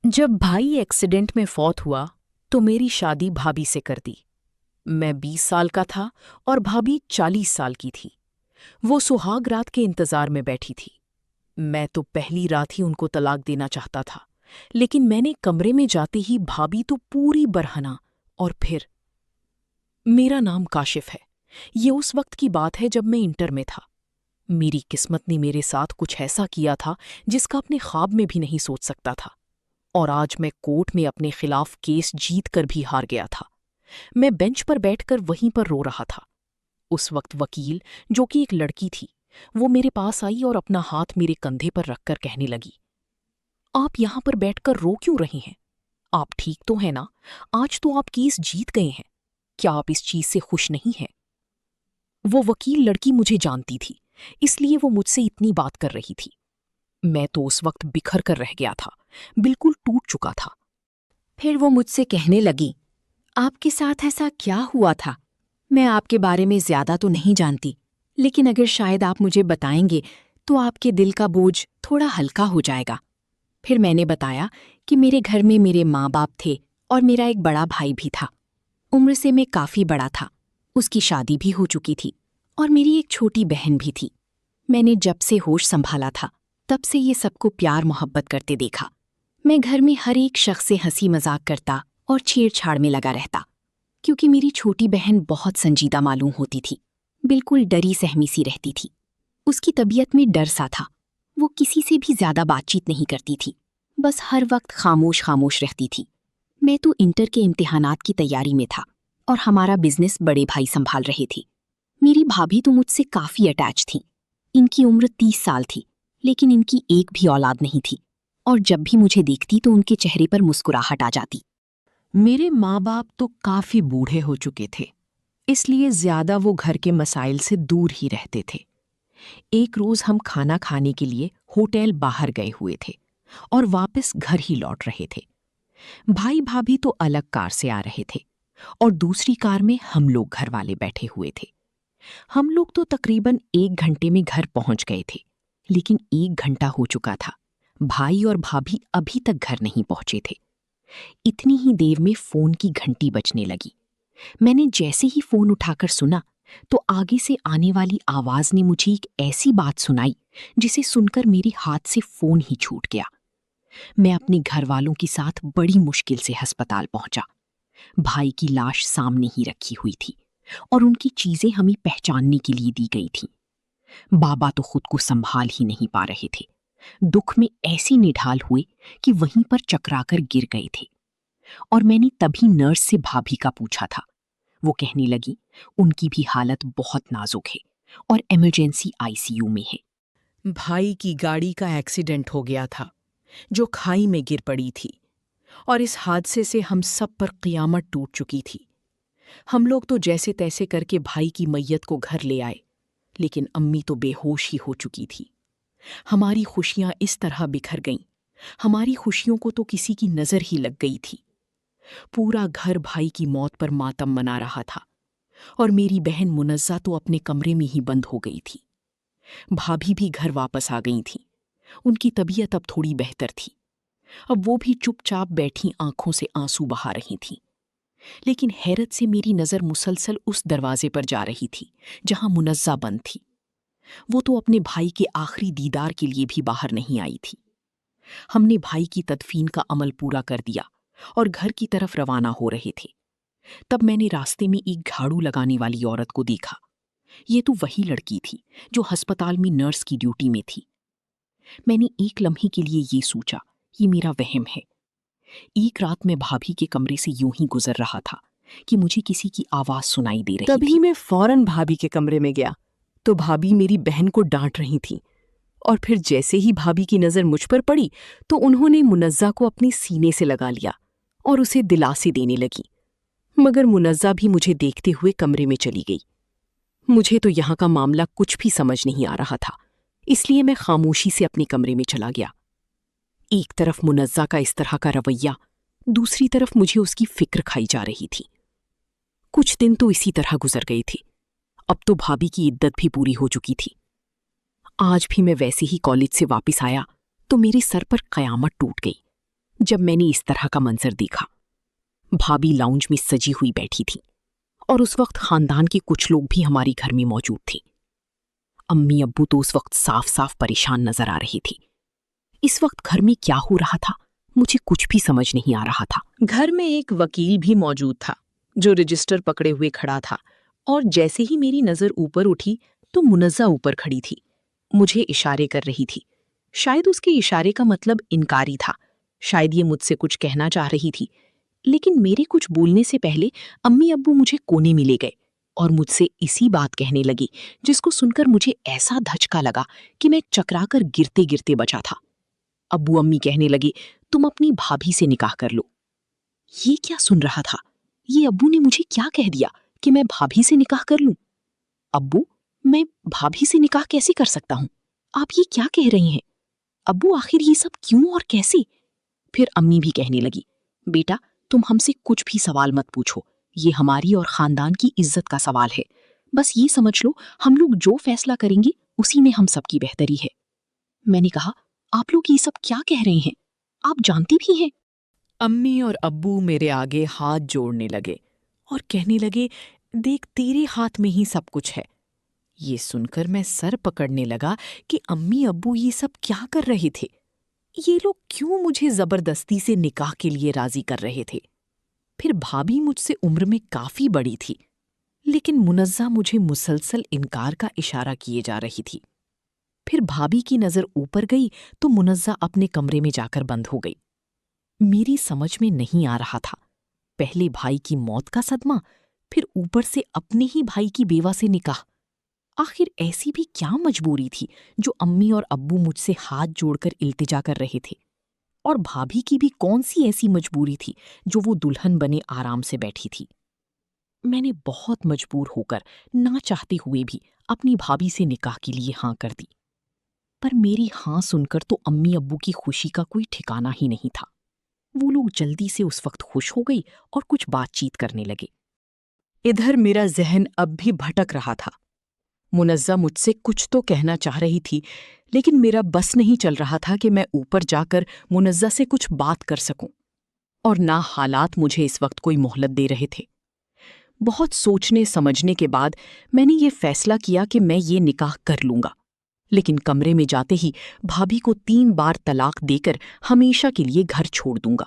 جب بھائی ایکسیڈنٹ میں فوت ہوا تو میری شادی بھابھی سے کر دی۔ میں 20 سال کا تھا اور بھابھی 40 سال کی تھی۔ وہ سہاگ رات کے انتظار میں بیٹھی تھی۔ میں تو پہلی رات ہی ان کو طلاق دینا چاہتا تھا، لیکن میں نے کمرے میں جاتے ہی بھابھی تو پوری برہنہ۔ اور پھر میرا نام کاشف ہے۔ یہ اس وقت کی بات ہے جب میں انٹر میں تھا۔ میری قسمت نے میرے ساتھ کچھ ایسا کیا تھا جس کا اپنے خواب میں بھی نہیں سوچ سکتا تھا، اور آج میں کورٹ میں اپنے خلاف کیس جیت کر بھی ہار گیا تھا۔ میں بینچ پر بیٹھ کر وہیں پر رو رہا تھا۔ اس وقت وکیل، جو کہ ایک لڑکی تھی، وہ میرے پاس آئی اور اپنا ہاتھ میرے کندھے پر رکھ کر کہنے لگی، آپ یہاں پر بیٹھ کر رو کیوں رہی ہیں؟ آپ ٹھیک تو ہیں نا؟ آج تو آپ کیس جیت گئے ہیں۔ کیا آپ اس چیز سے خوش نہیں ہیں؟ وہ وکیل لڑکی مجھے جانتی تھی، اس لیے وہ مجھ سے اتنی بات کر رہی تھی۔ میں تو اس وقت بکھر کر رہ گیا تھا، بالکل ٹوٹ چکا تھا۔ پھر وہ مجھ سے کہنے لگی، آپ کے ساتھ ایسا کیا ہوا تھا؟ میں آپ کے بارے میں زیادہ تو نہیں جانتی، لیکن اگر شاید آپ مجھے بتائیں گے تو آپ کے دل کا بوجھ تھوڑا ہلکا ہو جائے گا۔ پھر میں نے بتایا کہ میرے گھر میں میرے ماں باپ تھے اور میرا ایک بڑا بھائی بھی تھا۔ عمر سے میں کافی بڑا تھا، اس کی شادی بھی ہو چکی تھی اور میری ایک چھوٹی بہن بھی تھی۔ میں نے جب سے ہوش سنبھالا تھا تب سے یہ سب کو پیار محبت کرتے دیکھا۔ میں گھر میں ہر ایک شخص سے ہنسی مذاق کرتا اور چھیڑ چھاڑ میں لگا رہتا، کیونکہ میری چھوٹی بہن بہت سنجیدہ معلوم ہوتی تھی، بالکل ڈری سہمی سی رہتی تھی۔ اس کی طبیعت میں ڈر سا تھا، وہ کسی سے بھی زیادہ بات چیت نہیں کرتی تھی، بس ہر وقت خاموش خاموش رہتی تھی۔ میں تو انٹر کے امتحانات کی تیاری میں تھا اور ہمارا بزنس بڑے بھائی سنبھال رہے تھے۔ میری بھابھی تو مجھ سے کافی اٹیچ تھیں۔ ان کی عمر 30 سال تھی، لیکن ان کی ایک بھی اولاد نہیں تھی، اور جب بھی مجھے دیکھتی تو ان کے چہرے پر مسکراہٹ آ جاتی۔ میرے ماں باپ تو کافی بوڑھے ہو چکے تھے، اس لیے زیادہ وہ گھر کے مسائل سے دور ہی رہتے تھے۔ ایک روز ہم کھانا کھانے کے لیے ہوٹل باہر گئے ہوئے تھے اور واپس گھر ہی لوٹ رہے تھے۔ بھائی بھابھی تو الگ کار سے آ رہے تھے اور دوسری کار میں ہم لوگ گھر والے بیٹھے ہوئے تھے۔ ہم لوگ تو تقریباً 1 گھنٹے میں گھر پہنچ گئے تھے، لیکن 1 گھنٹہ ہو چکا تھا، بھائی اور بھابھی ابھی تک گھر نہیں پہنچے تھے۔ اتنی ہی دیر میں فون کی گھنٹی بجنے لگی۔ میں نے جیسے ہی فون اٹھا کر سنا تو آگے سے آنے والی آواز نے مجھے ایک ایسی بات سنائی جسے سن کر میرے ہاتھ سے فون ہی چھوٹ گیا۔ میں اپنے گھر والوں کے ساتھ بڑی مشکل سے ہسپتال پہنچا۔ بھائی کی لاش سامنے ہی رکھی ہوئی تھی اور ان کی چیزیں ہمیں پہچاننے کے لیے دی گئی تھیں۔ بابا تو خود کو سنبھال ہی نہیں پا رہے تھے، دکھ میں ایسی نڈھال ہوئے کہ وہیں پر چکرا کر گر گئے تھے۔ اور میں نے تبھی نرس سے بھابھی کا پوچھا تھا۔ وہ کہنے لگی ان کی بھی حالت بہت نازک ہے اور ایمرجنسی ICU میں ہے۔ بھائی کی گاڑی کا ایکسیڈنٹ ہو گیا تھا جو کھائی میں گر پڑی تھی، اور اس حادثے سے ہم سب پر قیامت ٹوٹ چکی تھی۔ ہم لوگ تو جیسے تیسے کر کے بھائی کی میت کو گھر لے آئے، لیکن امی تو بے ہوش ہی ہو چکی تھی۔ ہماری خوشیاں اس طرح بکھر گئیں، ہماری خوشیوں کو تو کسی کی نظر ہی لگ گئی تھی۔ پورا گھر بھائی کی موت پر ماتم منا رہا تھا، اور میری بہن منزہ تو اپنے کمرے میں ہی بند ہو گئی تھی۔ بھابھی بھی گھر واپس آ گئی تھیں، ان کی طبیعت اب تھوڑی بہتر تھی۔ اب وہ بھی چپ چاپ بیٹھی آنکھوں سے آنسو بہا رہی تھیں، لیکن حیرت سے میری نظر مسلسل اس دروازے پر جا رہی تھی جہاں منزہ بند تھی۔ وہ تو اپنے بھائی کے آخری دیدار کے لیے بھی باہر نہیں آئی تھی۔ ہم نے بھائی کی تدفین کا عمل پورا کر دیا اور گھر کی طرف روانہ ہو رہے تھے۔ تب میں نے راستے میں ایک جھاڑو لگانے والی عورت کو دیکھا۔ یہ تو وہی لڑکی تھی جو ہسپتال میں نرس کی ڈیوٹی میں تھی۔ میں نے ایک لمحے کے لیے یہ سوچا، یہ میرا وہم ہے۔ ایک رات میں بھابھی کے کمرے سے یوں ہی گزر رہا تھا کہ مجھے کسی کی آواز سنائی دے رہی تھی۔ تبھی میں فوراً بھابھی کے کمرے میں گیا تو بھابھی میری بہن کو ڈانٹ رہی تھیں، اور پھر جیسے ہی بھابھی کی نظر مجھ پر پڑی تو انہوں نے منزہ کو اپنے سینے سے لگا لیا اور اسے دلاسے دینے لگی، مگر منزہ بھی مجھے دیکھتے ہوئے کمرے میں چلی گئی۔ مجھے تو یہاں کا معاملہ کچھ بھی سمجھ نہیں آ رہا تھا، اس لیے میں خاموشی سے اپنے کمرے میں چلا گیا۔ ایک طرف منزہ کا اس طرح کا رویہ، دوسری طرف مجھے اس کی فکر کھائی جا رہی تھی۔ کچھ دن تو اسی طرح گزر گئے تھے۔ اب تو بھابھی کی عدت بھی پوری ہو چکی تھی۔ آج بھی میں ویسے ہی کالج سے واپس آیا تو میرے سر پر قیامت ٹوٹ گئی۔ جب میں نے اس طرح کا منظر دیکھا۔ بھابھی لاؤنج میں سجی ہوئی بیٹھی تھی اور اس وقت خاندان کے کچھ لوگ بھی ہمارے گھر میں موجود تھے۔ امی ابو تو اس وقت صاف صاف پریشان نظر آ رہی تھی۔ اس وقت گھر میں کیا ہو رہا تھا مجھے کچھ بھی سمجھ نہیں آ رہا تھا۔ گھر میں ایک وکیل بھی موجود تھا جو رجسٹر پکڑے ہوئے کھڑا تھا، اور جیسے ہی میری نظر اوپر اٹھی تو منزہ اوپر کھڑی تھی، مجھے اشارے کر رہی تھی۔ شاید اس کے اشارے کا مطلب انکاری تھا، شاید یہ مجھ سے کچھ کہنا چاہ رہی تھی، لیکن میرے کچھ بولنے سے پہلے امی ابو مجھے کونے میں لے گئے اور مجھ سے اسی بات کہنے لگی جس کو سن کر مجھے ایسا دھچکا لگا کہ میں چکرا کر گرتے گرتے بچا تھا۔ ابو امی کہنے لگے تم اپنی بھابھی سے نکاح کر لو۔ یہ کیا سن رہا تھا؟ یہ ابو نے مجھے کیا کہہ دیا کہ میں بھابھی سے نکاح کر لوں؟ ابو، میں بھابھی سے نکاح کیسے کر سکتا ہوں؟ آپ یہ کیا کہہ رہی ہیں؟ ابو آخر یہ سب کیوں اور کیسے؟ پھر امی بھی کہنے لگی بیٹا تم ہم سے کچھ بھی سوال مت پوچھو، یہ ہماری اور خاندان کی عزت کا سوال ہے، بس یہ سمجھ لو ہم لوگ جو فیصلہ کریں گے اسی میں ہم سب کی بہتری ہے۔ میں نے کہا آپ لوگ یہ سب کیا کہہ رہے ہیں؟ آپ جانتی بھی ہیں؟ امی اور ابو میرے آگے ہاتھ جوڑنے لگے اور کہنے لگے دیکھ تیرے ہاتھ میں ہی سب کچھ ہے۔ یہ سن کر میں سر پکڑنے لگا کہ امی ابو یہ سب کیا کر رہے تھے؟ یہ لوگ کیوں مجھے زبردستی سے نکاح کے لیے راضی کر رہے تھے؟ پھر بھابھی مجھ سے عمر میں کافی بڑی تھی، لیکن منزہ مجھے مسلسل انکار کا اشارہ کیے جا رہی تھی۔ پھر بھابھی کی نظر اوپر گئی تو منزہ اپنے کمرے میں جا کر بند ہو گئی۔ میری سمجھ میں نہیں آ رہا تھا، پہلے بھائی کی موت کا صدمہ، پھر اوپر سے اپنے ہی بھائی کی بیوہ سے نکاح۔ آخر ایسی بھی کیا مجبوری تھی جو امی اور ابو مجھ سے ہاتھ جوڑ کر التجا کر رہے تھے؟ اور بھابھی کی بھی کون سی ایسی مجبوری تھی جو وہ دلہن بنے آرام سے بیٹھی تھی؟ میں نے بہت مجبور ہو کر نہ چاہتے ہوئے بھی اپنی بھابھی سے نکاح کے لیے ہاں کر دی، پر میری ہاں سن کر تو امی ابو کی خوشی کا کوئی ٹھکانہ ہی نہیں تھا۔ وہ لوگ جلدی سے اس وقت خوش ہو گئی اور کچھ بات چیت کرنے لگے۔ ادھر میرا ذہن اب بھی بھٹک رہا تھا۔ منزہ مجھ سے کچھ تو کہنا چاہ رہی تھی، لیکن میرا بس نہیں چل رہا تھا کہ میں اوپر جا کر منزہ سے کچھ بات کر سکوں، اور نہ حالات مجھے اس وقت کوئی مہلت دے رہے تھے۔ بہت سوچنے سمجھنے کے بعد میں نے یہ فیصلہ کیا کہ میں یہ نکاح کر لوں گا، لیکن کمرے میں جاتے ہی بھابھی کو 3 بار طلاق دے کر ہمیشہ کے لیے گھر چھوڑ دوں گا۔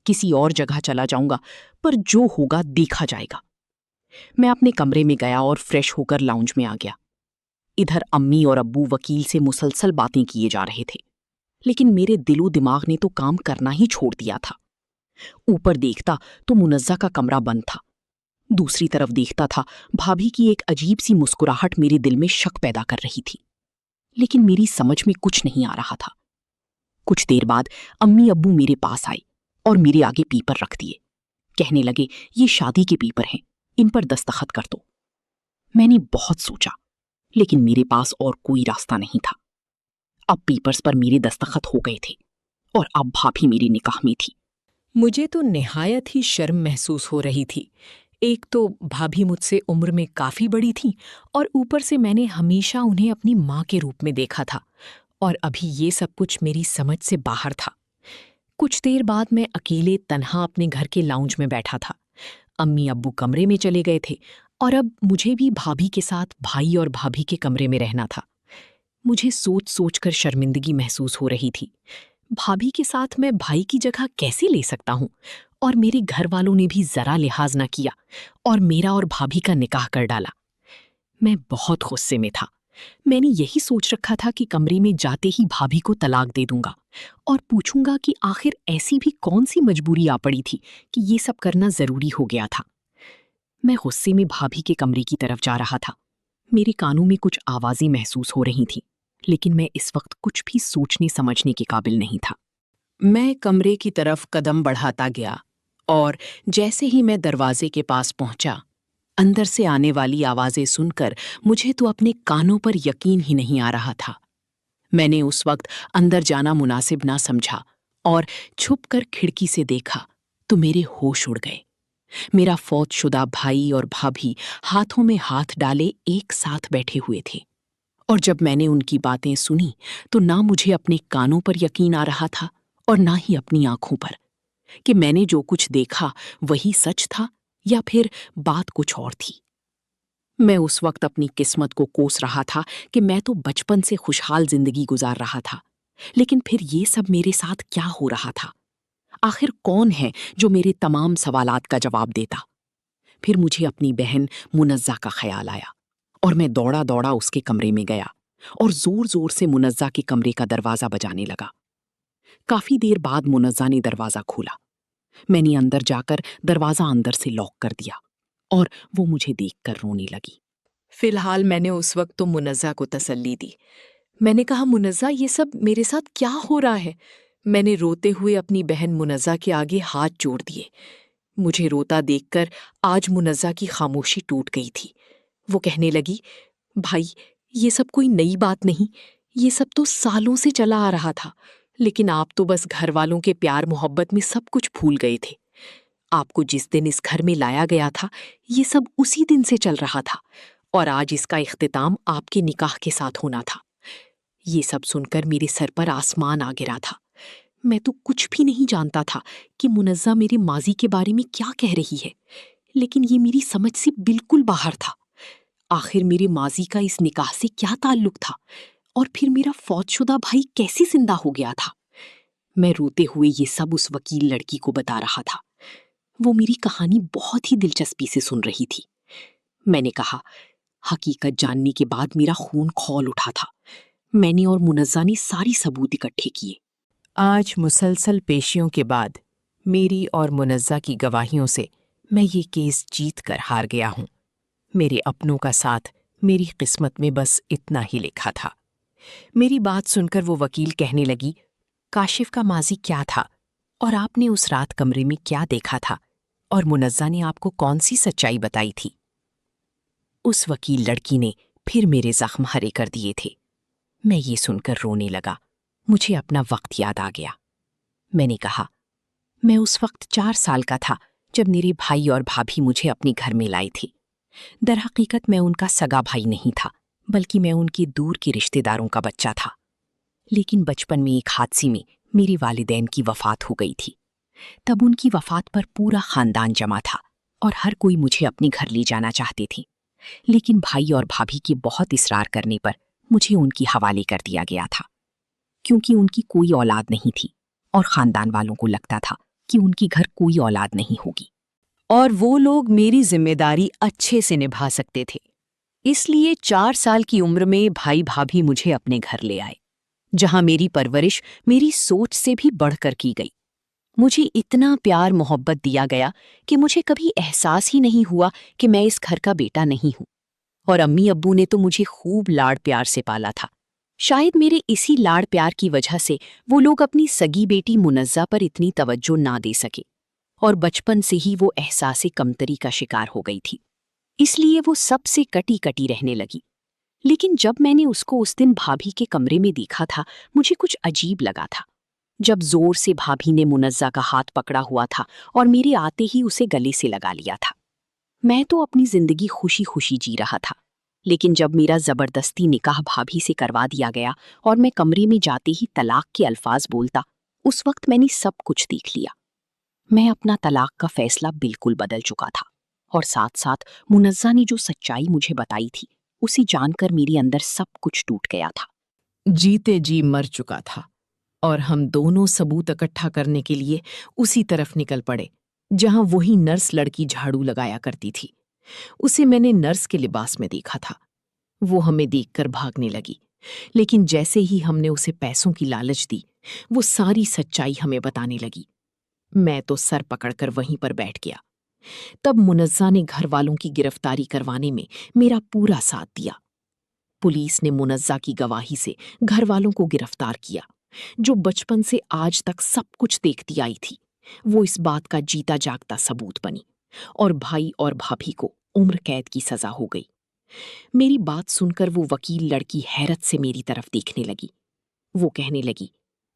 کسی اور جگہ چلا جاؤں گا، پر جو ہوگا دیکھا جائے گا۔ میں اپنے کمرے میں گیا اور فریش ہو کر لاؤنج میں آ گیا۔ ادھر امی اور ابو وکیل سے مسلسل باتیں کیے جا رہے تھے، لیکن میرے دل و دماغ نے تو کام کرنا ہی چھوڑ دیا تھا۔ اوپر دیکھتا تو منزہ کا کمرہ بند تھا، دوسری طرف دیکھتا تھا بھابھی کی ایک عجیب سی مسکراہٹ میرے دل میں شک پیدا کر رہی تھی، لیکن میری سمجھ میں کچھ نہیں آ رہا تھا۔ کچھ دیر بعد امی ابو میرے پاس آئے اور میرے آگے پیپر رکھ دیے، کہنے لگے یہ شادی کے پیپر ہیں، ان پر دستخط کر دو۔ میں نے بہت سوچا، لیکن میرے پاس اور کوئی راستہ نہیں تھا۔ اب پیپرز پر میرے دستخط ہو گئے تھے اور اب بھابھی میری نکاح میں تھی۔ مجھے تو نہایت ہی شرم محسوس ہو رہی تھی۔ ایک تو بھابھی مجھ سے عمر میں کافی بڑی تھی، اور اوپر سے میں نے ہمیشہ انہیں اپنی ماں کے روپ میں دیکھا تھا، اور ابھی یہ سب کچھ میری سمجھ سے باہر تھا۔ کچھ دیر بعد میں اکیلے تنہا اپنے گھر کے لاؤنج میں بیٹھا تھا۔ امی ابو کمرے میں چلے گئے تھے اور اب مجھے بھی بھابھی کے ساتھ بھائی اور بھابھی کے کمرے میں رہنا تھا۔ مجھے سوچ سوچ کر شرمندگی محسوس ہو رہی تھی۔ بھابھی کے ساتھ میں بھائی کی جگہ کیسے لے سکتا ہوں؟ اور میرے گھر والوں نے بھی ذرا لحاظ نہ کیا اور میرا اور بھابھی کا نکاح کر ڈالا۔ میں بہت غصے میں تھا۔ میں نے یہی سوچ رکھا تھا کہ کمرے میں جاتے ہی بھابھی کو طلاق دے دوں گا اور پوچھوں گا کہ آخر ایسی بھی کون سی مجبوری آ پڑی تھی کہ یہ سب کرنا ضروری ہو گیا تھا۔ میں غصے میں بھابھی کے کمرے کی طرف جا رہا تھا۔ میرے کانوں میں کچھ آوازیں محسوس ہو رہی تھیں، لیکن میں اس وقت کچھ بھی سوچنے سمجھنے کے قابل نہیں تھا۔ میں کمرے کی طرف قدم بڑھاتا گیا، اور جیسے ہی میں دروازے کے پاس پہنچا، اندر سے آنے والی آوازیں سن کر مجھے تو اپنے کانوں پر یقین ہی نہیں آ رہا تھا۔ میں نے اس وقت اندر جانا مناسب نہ سمجھا اور چھپ کر کھڑکی سے دیکھا تو میرے ہوش اڑ گئے۔ میرا فوت شدہ بھائی اور بھابھی ہاتھوں میں ہاتھ ڈالے ایک ساتھ بیٹھے ہوئے تھے، اور جب میں نے ان کی باتیں سنی تو نہ مجھے اپنے کانوں پر یقین آ رہا تھا اور نہ ہی اپنی آنکھوں پر کہ میں نے جو کچھ دیکھا وہی سچ تھا یا پھر بات کچھ اور تھی۔ میں اس وقت اپنی قسمت کو کوس رہا تھا کہ میں تو بچپن سے خوشحال زندگی گزار رہا تھا، لیکن پھر یہ سب میرے ساتھ کیا ہو رہا تھا؟ آخر کون ہے جو میرے تمام سوالات کا جواب دیتا؟ پھر مجھے اپنی بہن منزہ کا خیال آیا اور میں دوڑا دوڑا اس کے کمرے میں گیا اور زور زور سے منزہ کے کمرے کا دروازہ بجانے لگا۔ کافی دیر بعد منزہ نے دروازہ کھولا۔ میں نے اندر جا کر دروازہ اندر سے لاک کر دیا اور وہ مجھے دیکھ کر رونے لگی۔ فی الحال میں نے اس وقت تو منزہ کو تسلی دی۔ میں نے کہا، منزہ یہ سب میرے ساتھ کیا ہو رہا ہے؟ میں نے روتے ہوئے اپنی بہن منزہ کے آگے ہاتھ جوڑ دیے۔ مجھے روتا دیکھ کر آج منزہ کی خاموشی ٹوٹ گئی تھی۔ وہ کہنے لگی، بھائی یہ سب کوئی نئی بات نہیں، یہ سب تو سالوں سے چلا آ رہا تھا، لیکن آپ تو بس گھر والوں کے پیار محبت میں سب کچھ بھول گئے تھے۔ آپ کو جس دن اس گھر میں لایا گیا تھا یہ سب اسی دن سے چل رہا تھا، اور آج اس کا اختتام آپ کے نکاح کے ساتھ ہونا تھا۔ یہ سب سن کر میرے سر پر آسمان آ گرا تھا۔ میں تو کچھ بھی نہیں جانتا تھا کہ منزہ میرے ماضی کے بارے میں کیا کہہ رہی ہے، لیکن یہ میری سمجھ سے بالکل باہر تھا۔ آخر میرے ماضی کا اس نکاح سے کیا تعلق تھا، اور پھر میرا فوت شدہ بھائی کیسے زندہ ہو گیا تھا؟ میں روتے ہوئے یہ سب اس وکیل لڑکی کو بتا رہا تھا۔ وہ میری کہانی بہت ہی دلچسپی سے سن رہی تھی۔ میں نے کہا، حقیقت جاننے کے بعد میرا خون کھول اٹھا تھا۔ میں نے اور منزہ نے ساری ثبوت اکٹھے کیے۔ آج مسلسل پیشیوں کے بعد میری اور منزہ کی گواہیوں سے میں یہ کیس جیت کر ہار گیا ہوں۔ میرے اپنوں کا ساتھ میری قسمت میں بس اتنا ہی لکھا تھا۔ میری بات سن کر وہ وکیل کہنے لگی، کاشف کا ماضی کیا تھا، اور آپ نے اس رات کمرے میں کیا دیکھا تھا، اور منزہ نے آپ کو کون سی سچائی بتائی تھی؟ اس وکیل لڑکی نے پھر میرے زخم ہرے کر دیے تھے۔ میں یہ سن کر رونے لگا۔ مجھے اپنا وقت یاد آ گیا۔ میں نے کہا، میں اس وقت 4 سال کا تھا جب میرے بھائی اور بھابھی مجھے اپنے گھر میں لائے تھے۔ در حقیقت میں ان کا سگا بھائی نہیں تھا، بلکہ میں ان کے دور کے رشتہ داروں کا بچہ تھا۔ لیکن بچپن میں ایک حادثے میں میرے والدین کی وفات ہو گئی تھی۔ تب ان کی وفات پر پورا خاندان جمع تھا اور ہر کوئی مجھے اپنے گھر لے جانا چاہتے تھے، لیکن بھائی اور بھابھی کے بہت اصرار کرنے پر مجھے ان کی حوالے کر دیا گیا تھا، کیونکہ ان کی کوئی اولاد نہیں تھی اور خاندان والوں کو لگتا تھا کہ ان کی گھر کوئی اولاد نہیں ہوگی، اور وہ لوگ میری ذمہ داری اچھے سے نبھا سکتے تھے۔ اس لیے 4 سال کی عمر میں بھائی بھابھی مجھے اپنے گھر لے آئے، جہاں میری پرورش میری سوچ سے بھی بڑھ کر کی گئی۔ مجھے اتنا پیار محبت دیا گیا کہ مجھے کبھی احساس ہی نہیں ہوا کہ میں اس گھر کا بیٹا نہیں ہوں، اور امی ابو نے تو مجھے خوب لاڑ پیار سے پالا تھا۔ شاید میرے اسی لاڑ پیار کی وجہ سے وہ لوگ اپنی سگی بیٹی منزہ پر اتنی توجہ نہ دے سکے، اور بچپن سے ہی وہ احساس کمتری کا شکار ہو گئی تھی، اس لیے وہ سب سے کٹی کٹی رہنے لگی۔ لیکن جب میں نے اس کو اس دن بھابھی کے کمرے میں دیکھا تھا، مجھے کچھ عجیب لگا تھا۔ جب زور سے بھابھی نے منزہ کا ہاتھ پکڑا ہوا تھا اور میرے آتے ہی اسے گلے سے لگا لیا تھا، میں تو اپنی زندگی خوشی خوشی جی رہا تھا۔ لیکن جب میرا زبردستی نکاح بھابھی سے کروا دیا گیا اور میں کمرے میں جاتے ہی طلاق کے الفاظ بولتا، اس وقت میں نے سب کچھ دیکھ لیا۔ میں اپنا طلاق کا فیصلہ بالکل بدل چکا تھا، اور ساتھ ساتھ منزہ نے جو سچائی مجھے بتائی تھی اسے جان کر میرے اندر سب کچھ ٹوٹ گیا تھا۔ جیتے جی مر چکا تھا، اور ہم دونوں ثبوت اکٹھا کرنے کے لیے اسی طرف نکل پڑے جہاں وہی نرس لڑکی جھاڑو لگایا کرتی تھی۔ اسے میں نے نرس کے لباس میں دیکھا تھا۔ وہ ہمیں دیکھ کر بھاگنے لگی، لیکن جیسے ہی ہم نے اسے پیسوں کی لالچ دی، وہ ساری سچائی ہمیں بتانے لگی۔ میں تو سر پکڑ کر وہیں پر بیٹھ گیا۔ تب منزہ نے گھر والوں کی گرفتاری کروانے میں میرا پورا ساتھ دیا۔ پولیس نے منزہ کی گواہی سے گھر والوں کو گرفتار کیا، جو بچپن سے آج تک سب کچھ دیکھتی آئی تھی۔ وہ اس بات کا جیتا جاگتا ثبوت بنی، اور بھائی اور بھابھی کو عمر قید کی سزا ہو گئی۔ میری بات سن کر وہ وکیل لڑکی حیرت سے میری طرف دیکھنے لگی۔ وہ کہنے لگی،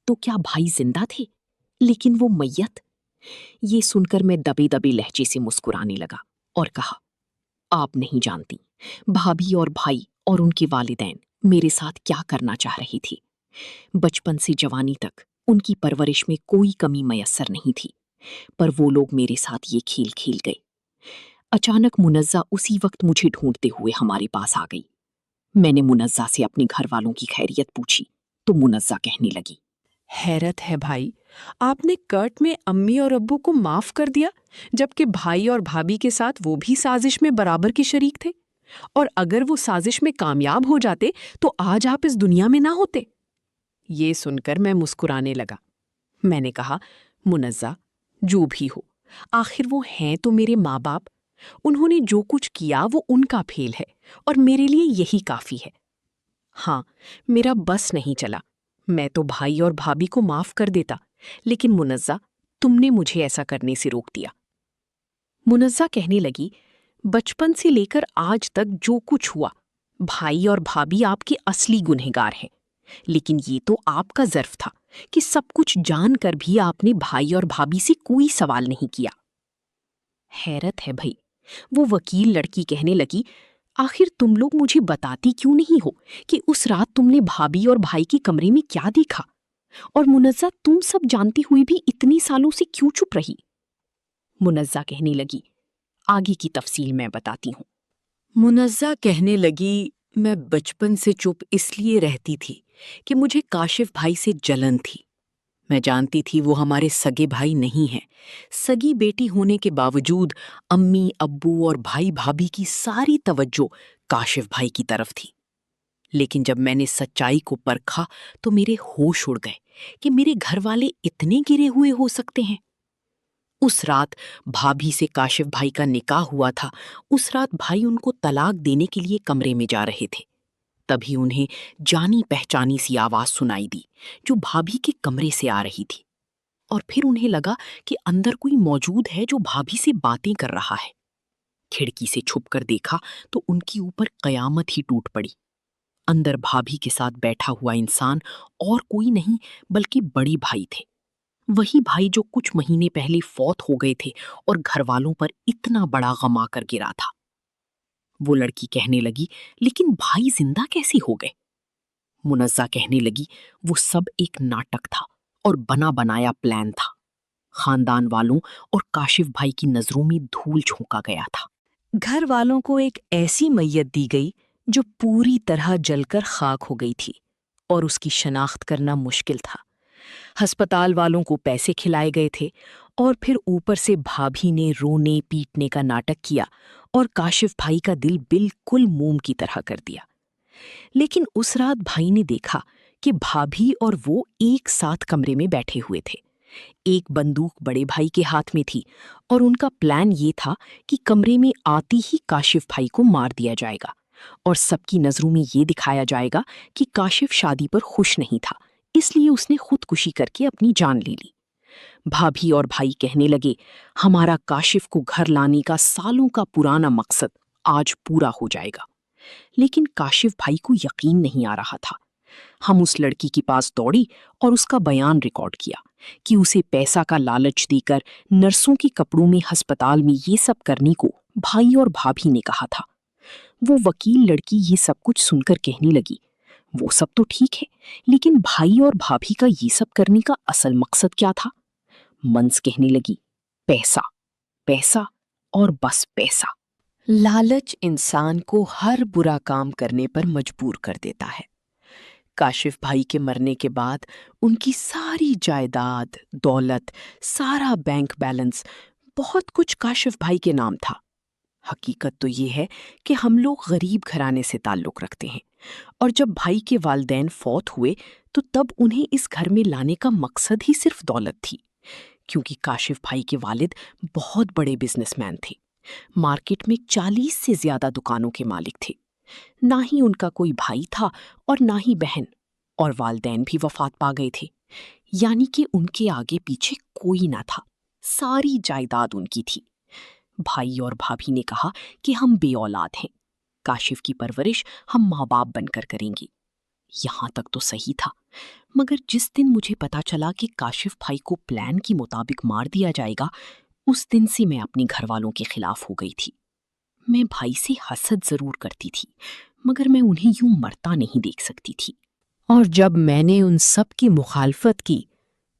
تو کیا بھائی زندہ تھے لیکن وہ میت؟ یہ سن کر میں دبے دبے لہجے سے مسکرانے لگا اور کہا، آپ نہیں جانتی بھابھی اور بھائی اور ان کے والدین میرے ساتھ کیا کرنا چاہ رہی تھی۔ بچپن سے جوانی تک ان کی پرورش میں کوئی کمی میسر نہیں تھی، پر وہ لوگ میرے ساتھ یہ کھیل کھیل گئے۔ اچانک منزہ اسی وقت مجھے ڈھونڈتے ہوئے ہمارے پاس آ گئی۔ میں نے منزہ سے اپنے گھر والوں کی خیریت پوچھی تو منزہ کہنے لگی، حیرت ہے بھائی، آپ نے کرٹ میں امی اور ابو کو معاف کر دیا جبکہ بھائی اور بھابھی کے ساتھ وہ بھی سازش میں برابر کے شریک تھے، اور اگر وہ سازش میں کامیاب ہو جاتے تو آج آپ اس دنیا میں نہ ہوتے۔ یہ سن کر میں مسکرانے لگا۔ میں نے کہا، منزہ، جو بھی ہو، آخر وہ ہیں تو میرے ماں باپ، انہوں نے جو کچھ کیا وہ ان کا پھیل ہے اور میرے لیے یہی کافی ہے۔ ہاں، میرا بس نہیں چلا، میں تو بھائی اور بھابھی کو معاف کر دیتا، لیکن منزہ، تم نے مجھے ایسا کرنے سے روک دیا۔ منزہ کہنے لگی، بچپن سے لے کر آج تک جو کچھ ہوا، بھائی اور بھابھی آپ کے اصلی گنہگار ہیں، لیکن یہ تو آپ کا ظرف تھا کہ سب کچھ جان کر بھی آپ نے بھائی اور بھابھی سے کوئی سوال نہیں کیا۔ حیرت ہے بھائی، وہ وکیل لڑکی کہنے لگی، آخر تم لوگ مجھے بتاتی کیوں نہیں ہو کہ اس رات تم نے بھابھی اور بھائی کے کمرے میں کیا دیکھا؟ اور منزہ، تم سب جانتی ہوئی بھی اتنی سالوں سے کیوں چپ رہی؟ منزہ کہنے لگی، آگے کی تفصیل میں بتاتی ہوں۔ منزہ کہنے لگی، میں بچپن سے چپ اس لیے رہتی تھی کہ مجھے کاشف بھائی سے جلن تھی۔ میں جانتی تھی وہ ہمارے سگے بھائی نہیں ہیں، سگی بیٹی ہونے کے باوجود امی ابو اور بھائی بھابھی کی ساری توجہ کاشف بھائی کی طرف تھی۔ لیکن جب میں نے سچائی کو پرکھا تو میرے ہوش اڑ گئے کہ میرے گھر والے اتنے گرے ہوئے ہو سکتے ہیں۔ اس رات بھابھی سے کاشف بھائی کا نکاح ہوا تھا۔ اس رات بھائی ان کو طلاق دینے کے لیے کمرے میں جا رہے تھے، تبھی انہیں جانی پہچانی سی آواز سنائی دی جو بھابھی کے کمرے سے آ رہی تھی، اور پھر انہیں لگا کہ اندر کوئی موجود ہے جو بھابھی سے باتیں کر رہا ہے۔ کھڑکی سے چھپ کر دیکھا تو ان کی اوپر قیامت ہی ٹوٹ پڑی۔ اندر بھابھی کے ساتھ بیٹھا ہوا انسان اور کوئی نہیں بلکہ بڑی بھائی تھے، وہی بھائی جو کچھ مہینے پہلے فوت ہو گئے تھے اور گھر والوں پر اتنا بڑا غم آ کر گرا تھا۔ وہ لڑکی کہنے لگی، لیکن بھائی زندہ کیسے ہو گئے؟ منزہ کہنے لگی، وہ سب ایک ناٹک تھا اور بنا بنایا پلان تھا۔ خاندان والوں اور کاشف بھائی کی نظروں میں دھول جھونکا گیا تھا۔ گھر والوں کو ایک ایسی میت دی گئی جو پوری طرح جل کر خاک ہو گئی تھی اور اس کی شناخت کرنا مشکل تھا۔ ہسپتال والوں کو پیسے کھلائے گئے تھے اور پھر اوپر سے بھابھی نے رونے پیٹنے کا ناٹک کیا اور کاشف بھائی کا دل بالکل موم کی طرح کر دیا۔ لیکن اس رات بھائی نے دیکھا کہ بھابھی اور وہ ایک ساتھ کمرے میں بیٹھے ہوئے تھے۔ ایک بندوق بڑے بھائی کے ہاتھ میں تھی اور ان کا پلان یہ تھا کہ کمرے میں آتی ہی کاشف بھائی کو مار دیا جائے گا اور سب کی نظروں میں یہ دکھایا جائے گا کہ کاشف شادی پر خوش نہیں تھا، اس لیے اس نے خودکشی کر کے اپنی جان لے لی۔ بھابھی اور بھائی کہنے لگے، ہمارا کاشف کو گھر لانے کا سالوں کا پرانا مقصد آج پورا ہو جائے گا۔ لیکن کاشف بھائی کو یقین نہیں آ رہا تھا۔ ہم اس لڑکی کے پاس دوڑی اور اس کا بیان ریکارڈ کیا کہ اسے پیسہ کا لالچ دے کر نرسوں کے کپڑوں میں ہسپتال میں یہ سب کرنے کو بھائی اور بھابھی نے کہا تھا۔ وہ وکیل لڑکی یہ سب کچھ سن کر کہنے لگی، وہ سب تو ٹھیک ہے، لیکن بھائی اور بھابھی کا یہ سب کرنے کا اصل مقصد کیا تھا؟ منس کہنے لگی، پیسہ، پیسہ اور بس پیسہ۔ لالچ انسان کو ہر برا کام کرنے پر مجبور کر دیتا ہے۔ کاشف بھائی کے مرنے کے بعد ان کی ساری جائیداد، دولت، سارا بینک بیلنس، بہت کچھ کاشف بھائی کے نام تھا۔ حقیقت تو یہ ہے کہ ہم لوگ غریب گھرانے سے تعلق رکھتے ہیں، اور جب بھائی کے والدین فوت ہوئے تو تب انہیں اس گھر میں لانے کا مقصد ہی صرف دولت تھی، کیونکہ کاشف بھائی کے والد بہت بڑے بزنس مین تھے، مارکیٹ میں 40 سے زیادہ دکانوں کے مالک تھے۔ نہ ہی ان کا کوئی بھائی تھا اور نہ ہی بہن، اور والدین بھی وفات پا گئے تھے، یعنی کہ ان کے آگے پیچھے کوئی نہ تھا، ساری جائیداد ان کی تھی۔ بھائی اور بھابھی نے کہا کہ ہم بے اولاد ہیں، کاشف کی پرورش ہم ماں باپ بن کر کریں گے۔ یہاں تک تو صحیح تھا، مگر جس دن مجھے پتا چلا کہ کاشف بھائی کو پلان کے مطابق مار دیا جائے گا، اس دن سے میں اپنے گھر والوں کے خلاف ہو گئی تھی۔ میں بھائی سے حسد ضرور کرتی تھی، مگر میں انہیں یوں مرتا نہیں دیکھ سکتی تھی، اور جب میں نے ان سب کی مخالفت کی